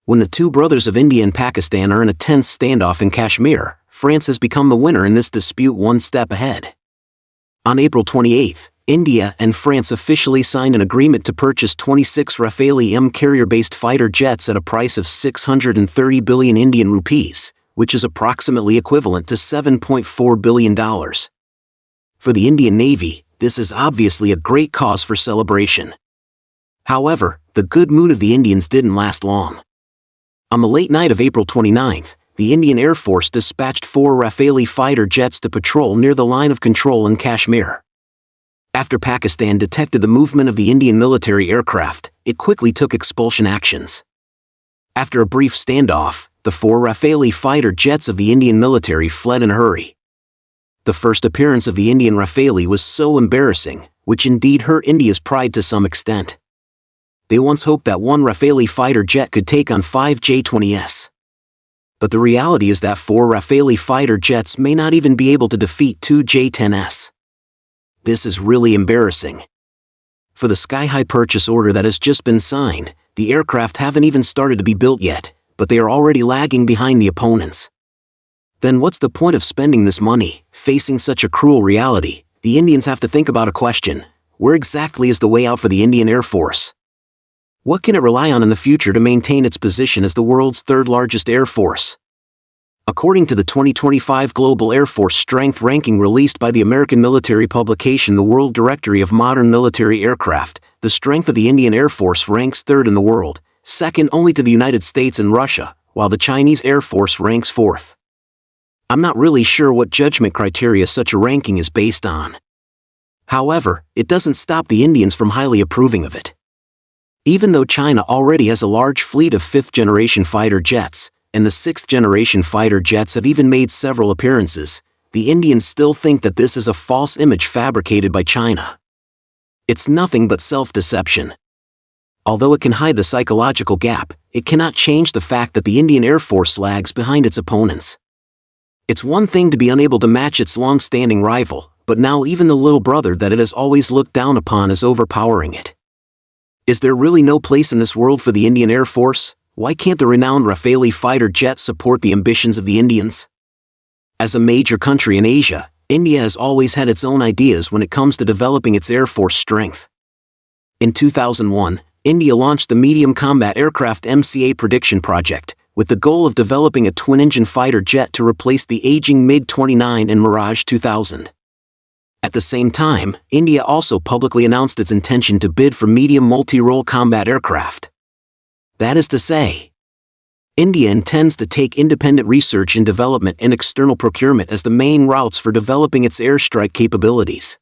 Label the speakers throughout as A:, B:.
A: When the two brothers of India and Pakistan are in a tense standoff in Kashmir, France has become the winner in this dispute one step ahead. On April 28, India and France officially signed an agreement to purchase 26 Rafale M carrier-based fighter jets at a price of 630 billion Indian rupees, which is approximately equivalent to $7.4 billion. For the Indian Navy, this is obviously a great cause for celebration. However, the good mood of the Indians didn't last long. On the late night of April 29, the Indian Air Force dispatched 4 Rafale fighter jets to patrol near the line of control in Kashmir. After Pakistan detected the movement of the Indian military aircraft, it quickly took expulsion actions. After a brief standoff, the 4 Rafale fighter jets of the Indian military fled in a hurry. The first appearance of the Indian Rafale was so embarrassing, which indeed hurt India's pride to some extent. They once hoped that one Rafale fighter jet could take on 5 J-20s. But the reality is that 4 Rafale fighter jets may not even be able to defeat 2 J-10s. This is really embarrassing. For the sky-high purchase order that has just been signed, the aircraft haven't even started to be built yet, but they are already lagging behind the opponents. Then what's the point of spending this money? Facing such a cruel reality, the Indians have to think about a question: where exactly is the way out for the Indian Air Force? What can it rely on in the future to maintain its position as the world's third-largest air force? According to the 2025 Global Air Force Strength Ranking released by the American military publication The World Directory of Modern Military Aircraft, the strength of the Indian Air Force ranks 3rd in the world, second only to the United States and Russia, while the Chinese Air Force ranks 4th. I'm not really sure what judgment criteria such a ranking is based on. However, it doesn't stop the Indians from highly approving of it. Even though China already has a large fleet of 5th-generation fighter jets, and the 6th-generation fighter jets have even made several appearances, the Indians still think that this is a false image fabricated by China. It's nothing but self-deception. Although it can hide the psychological gap, it cannot change the fact that the Indian Air Force lags behind its opponents. It's one thing to be unable to match its long-standing rival, but now even the little brother that it has always looked down upon is overpowering it. Is there really no place in this world for the Indian Air Force? Why can't the renowned Rafale fighter jet support the ambitions of the Indians? As a major country in Asia, India has always had its own ideas when it comes to developing its Air Force strength. In 2001, India launched the Medium Combat Aircraft MCA Prediction Project, with the goal of developing a twin-engine fighter jet to replace the aging MiG-29 and Mirage 2000. At the same time, India also publicly announced its intention to bid for medium multi-role combat aircraft. That is to say, India intends to take independent research and development and external procurement as the main routes for developing its airstrike capabilities.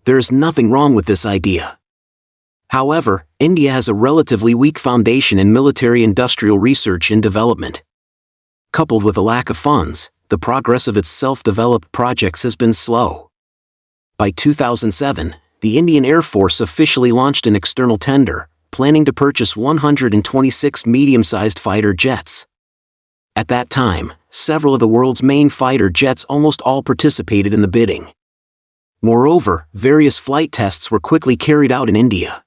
A: There is nothing wrong with this idea. However, India has a relatively weak foundation in military-industrial research and development. Coupled with a lack of funds, the progress of its self-developed projects has been slow. By 2007, the Indian Air Force officially launched an external tender, planning to purchase 126 medium-sized fighter jets. At that time, several of the world's main fighter jets almost all participated in the bidding. Moreover, various flight tests were quickly carried out in India.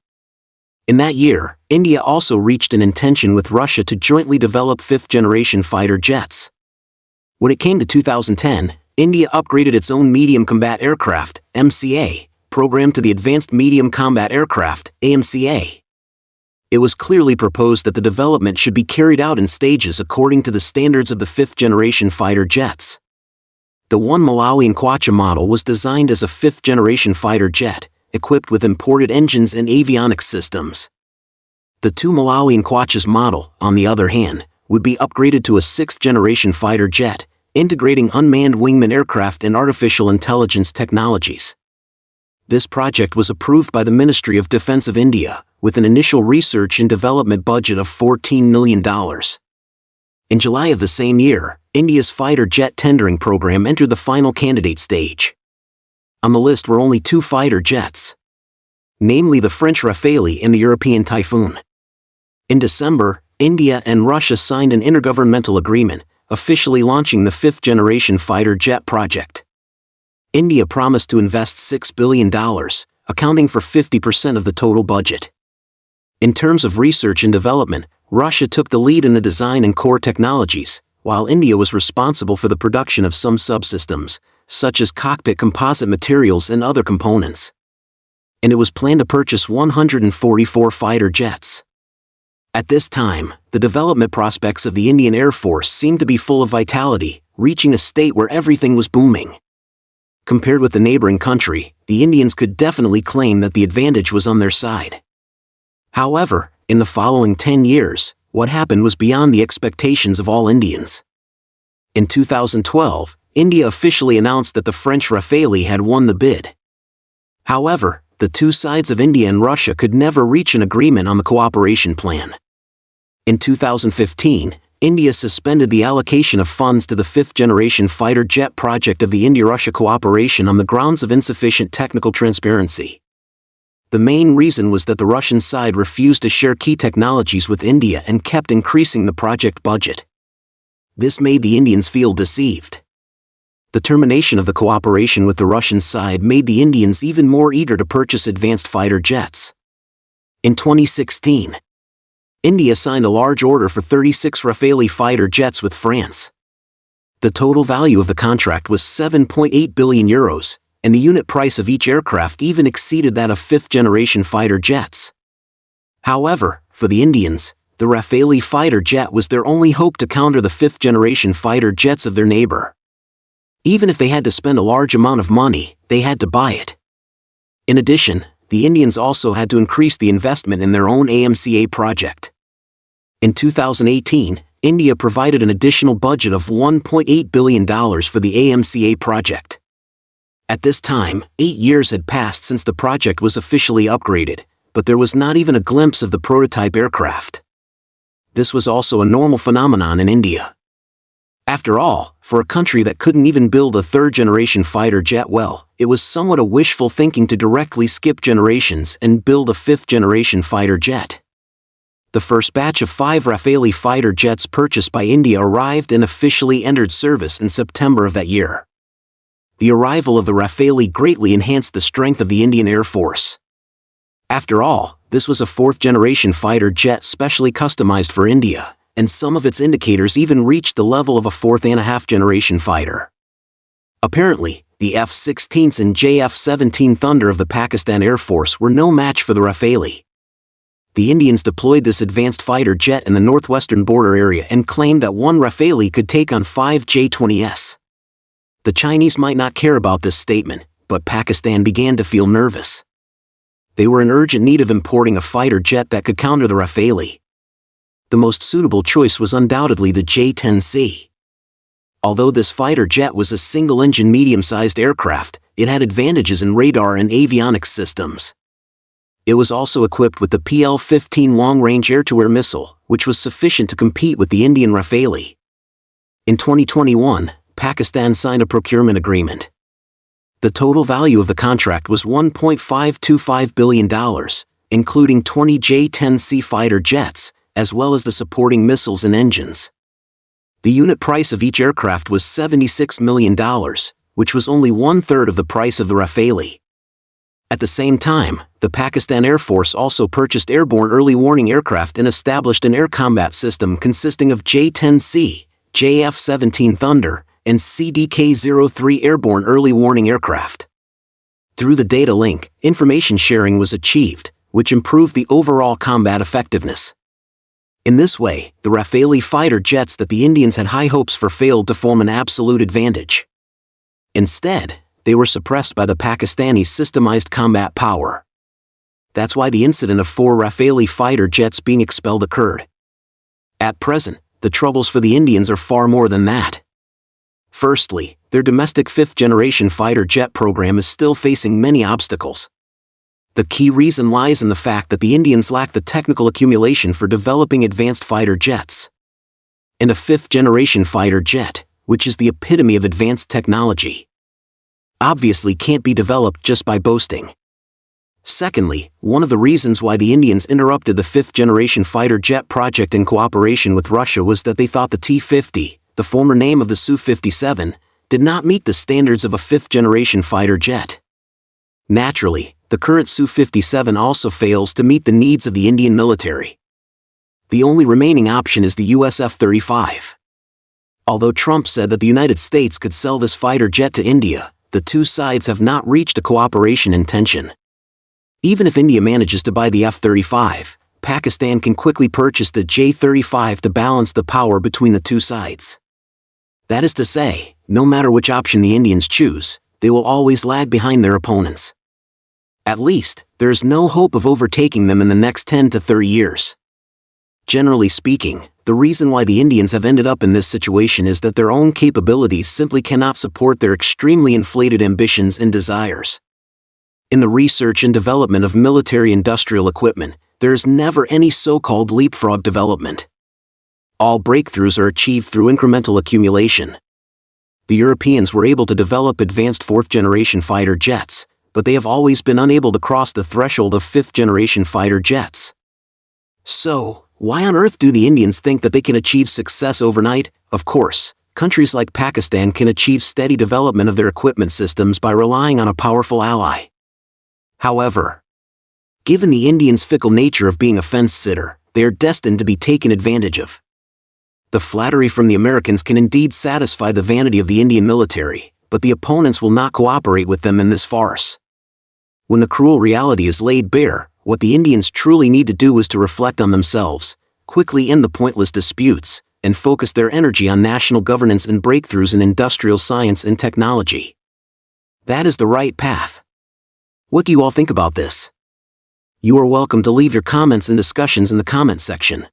A: In that year, India also reached an intention with Russia to jointly develop 5th-generation fighter jets. When it came to 2010, India upgraded its own Medium Combat Aircraft, MCA, program to the Advanced Medium Combat Aircraft, AMCA. It was clearly proposed that the development should be carried out in stages according to the standards of the 5th-generation fighter jets. The one Malawi and Kwacha model was designed as a 5th-generation fighter jet, equipped with imported engines and avionics systems. The 2 Malawi and Kwachas model, on the other hand, would be upgraded to a 6th-generation fighter jet, integrating unmanned wingman aircraft and artificial intelligence technologies. This project was approved by the Ministry of Defense of India, with an initial research and development budget of $14 million. In July of the same year, India's fighter jet tendering program entered the final candidate stage. On the list were only 2 fighter jets, namely the French Rafale and the European Typhoon. In December, India and Russia signed an intergovernmental agreement, officially launching the 5th-generation fighter jet project. India promised to invest $6 billion, accounting for 50% of the total budget. In terms of research and development, Russia took the lead in the design and core technologies, while India was responsible for the production of some subsystems, such as cockpit composite materials and other components. And it was planned to purchase 144 fighter jets. At this time, the development prospects of the Indian Air Force seemed to be full of vitality, reaching a state where everything was booming. Compared with the neighboring country, the Indians could definitely claim that the advantage was on their side. However, in the following 10 years, what happened was beyond the expectations of all Indians. In 2012, India officially announced that the French Rafale had won the bid. However, the two sides of India and Russia could never reach an agreement on the cooperation plan. In 2015, India suspended the allocation of funds to the fifth-generation fighter jet project of the India-Russia cooperation on the grounds of insufficient technical transparency. The main reason was that the Russian side refused to share key technologies with India and kept increasing the project budget. This made the Indians feel deceived. The termination of the cooperation with the Russian side made the Indians even more eager to purchase advanced fighter jets. In 2016, India signed a large order for 36 Rafale fighter jets with France. The total value of the contract was 7.8 billion euros, and the unit price of each aircraft even exceeded that of fifth-generation fighter jets. However, for the Indians, the Rafale fighter jet was their only hope to counter the fifth-generation fighter jets of their neighbor. Even if they had to spend a large amount of money, they had to buy it. In addition, the Indians also had to increase the investment in their own AMCA project. In 2018, India provided an additional budget of $1.8 billion for the AMCA project. At this time, 8 years had passed since the project was officially upgraded, but there was not even a glimpse of the prototype aircraft. This was also a normal phenomenon in India. After all, for a country that couldn't even build a third-generation fighter jet well, it was somewhat a wishful thinking to directly skip generations and build a fifth-generation fighter jet. The first batch of 5 Rafale fighter jets purchased by India arrived and officially entered service in September of that year. The arrival of the Rafale greatly enhanced the strength of the Indian Air Force. After all, this was a fourth-generation fighter jet specially customized for India, and some of its indicators even reached the level of a fourth-and-a-half-generation fighter. Apparently, the F-16s and JF-17 Thunder of the Pakistan Air Force were no match for the Rafale. The Indians deployed this advanced fighter jet in the northwestern border area and claimed that one Rafale could take on 5 J-20s. The Chinese might not care about this statement, but Pakistan began to feel nervous. They were in urgent need of importing a fighter jet that could counter the Rafale. The most suitable choice was undoubtedly the J-10C. Although this fighter jet was a single-engine medium-sized aircraft, it had advantages in radar and avionics systems. It was also equipped with the PL-15 long-range air-to-air missile, which was sufficient to compete with the Indian Rafale. In 2021, Pakistan signed a procurement agreement. The total value of the contract was $1.525 billion, including 20 J-10C fighter jets, as well as the supporting missiles and engines. The unit price of each aircraft was $76 million, which was only one-third of the price of the Rafale. At the same time, the Pakistan Air Force also purchased airborne early warning aircraft and established an air combat system consisting of J-10C, JF-17 Thunder, and CDK-03 airborne early warning aircraft. Through the data link, information sharing was achieved, which improved the overall combat effectiveness. In this way, the Rafale fighter jets that the Indians had high hopes for failed to form an absolute advantage. Instead, they were suppressed by the Pakistanis' systemized combat power. That's why the incident of 4 Rafale fighter jets being expelled occurred. At present, the troubles for the Indians are far more than that. Firstly, their domestic fifth-generation fighter jet program is still facing many obstacles. The key reason lies in the fact that the Indians lack the technical accumulation for developing advanced fighter jets. And a fifth-generation fighter jet, which is the epitome of advanced technology, obviously can't be developed just by boasting. Secondly, one of the reasons why the Indians interrupted the fifth-generation fighter jet project in cooperation with Russia was that they thought the T-50, the former name of the Su-57, did not meet the standards of a fifth-generation fighter jet. Naturally, the current Su-57 also fails to meet the needs of the Indian military. The only remaining option is the US F-35. Although Trump said that the United States could sell this fighter jet to India, the two sides have not reached a cooperation intention. Even if India manages to buy the F-35, Pakistan can quickly purchase the J-35 to balance the power between the two sides. That is to say, no matter which option the Indians choose, they will always lag behind their opponents. At least, there is no hope of overtaking them in the next 10 to 30 years. Generally speaking, the reason why the Indians have ended up in this situation is that their own capabilities simply cannot support their extremely inflated ambitions and desires. In the research and development of military-industrial equipment, there is never any so-called leapfrog development. All breakthroughs are achieved through incremental accumulation. The Europeans were able to develop advanced fourth-generation fighter jets, but they have always been unable to cross the threshold of fifth-generation fighter jets. So, why on earth do the Indians think that they can achieve success overnight? Of course, countries like Pakistan can achieve steady development of their equipment systems by relying on a powerful ally. However, given the Indians' fickle nature of being a fence-sitter, they are destined to be taken advantage of. The flattery from the Americans can indeed satisfy the vanity of the Indian military, but the opponents will not cooperate with them in this farce. When the cruel reality is laid bare, what the Indians truly need to do is to reflect on themselves, quickly end the pointless disputes, and focus their energy on national governance and breakthroughs in industrial science and technology. That is the right path. What do you all think about this? You are welcome to leave your comments and discussions in the comment section.